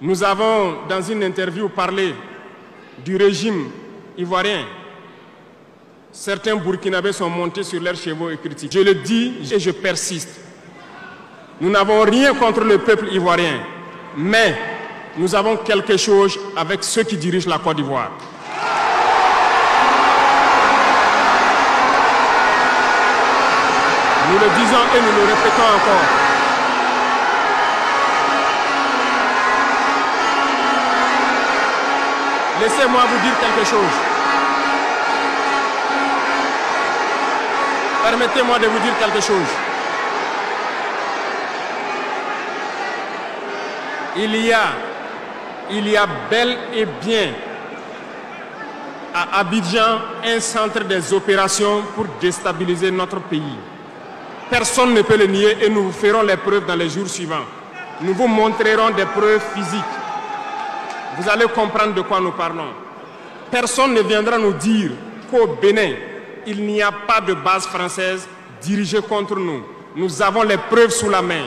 Nous avons, dans une interview, parlé du régime ivoirien. Certains Burkinabés sont montés sur leurs chevaux et critiquent. Je le dis et je persiste. Nous n'avons rien contre le peuple ivoirien, mais nous avons quelque chose avec ceux qui dirigent la Côte d'Ivoire. Nous le disons et nous le répétons encore. Laissez-moi vous dire quelque chose. Permettez-moi de vous dire quelque chose. Il y a bel et bien à Abidjan un centre des opérations pour déstabiliser notre pays. Personne ne peut le nier et nous vous ferons les preuves dans les jours suivants. Nous vous montrerons des preuves physiques. Vous allez comprendre de quoi nous parlons. Personne ne viendra nous dire qu'au Bénin, il n'y a pas de base française dirigée contre nous. Nous avons les preuves sous la main.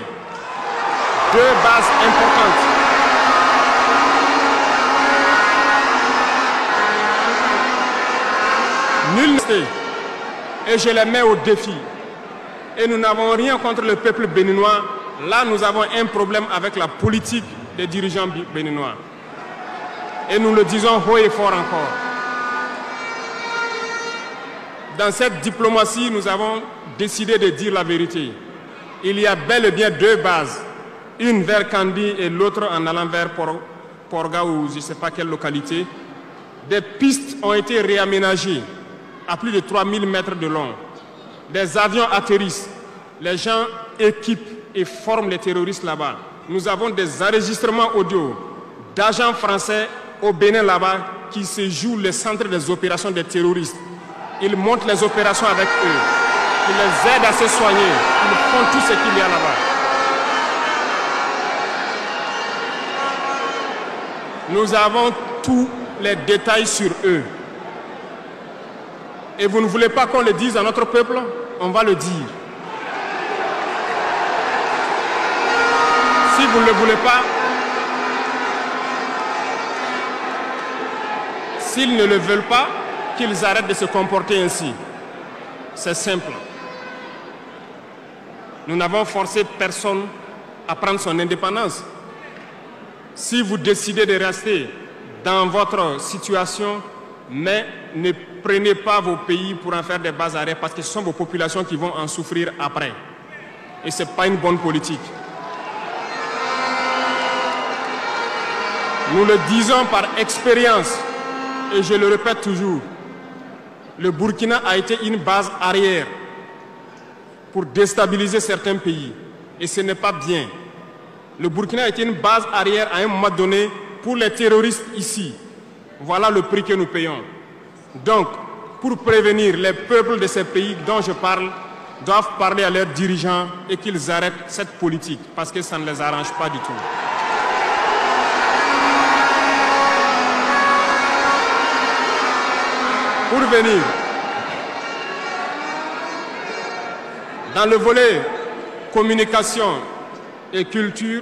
2 bases importantes. Nul ne sait. Et je les mets au défi. Et nous n'avons rien contre le peuple béninois. Là, nous avons un problème avec la politique des dirigeants béninois. Et nous le disons haut et fort encore. Dans cette diplomatie, nous avons décidé de dire la vérité. Il y a bel et bien 2 bases. Une vers Kandi et l'autre en allant vers Porga ou je ne sais pas quelle localité. Des pistes ont été réaménagées à plus de 3000 mètres de long. Des avions atterrissent. Les gens équipent et forment les terroristes là-bas. Nous avons des enregistrements audio d'agents français au Bénin là-bas qui se jouent les centres des opérations des terroristes. Ils montent les opérations avec eux. Ils les aident à se soigner. Ils font tout ce qu'il y a là-bas. Nous avons tous les détails sur eux. Et vous ne voulez pas qu'on le dise à notre peuple? On va le dire. Si vous ne le voulez pas, s'ils ne le veulent pas, qu'ils arrêtent de se comporter ainsi. C'est simple. Nous n'avons forcé personne à prendre son indépendance. Si vous décidez de rester dans votre situation, mais ne prenez pas vos pays pour en faire des bases arrêts parce que ce sont vos populations qui vont en souffrir après. Et ce n'est pas une bonne politique. Nous le disons par expérience, et je le répète toujours, le Burkina a été une base arrière pour déstabiliser certains pays. Et ce n'est pas bien. Le Burkina a été une base arrière à un moment donné pour les terroristes ici. Voilà le prix que nous payons. Donc, pour prévenir les peuples de ces pays dont je parle, doivent parler à leurs dirigeants et qu'ils arrêtent cette politique parce que ça ne les arrange pas du tout. Pour venir, dans le volet communication et culture,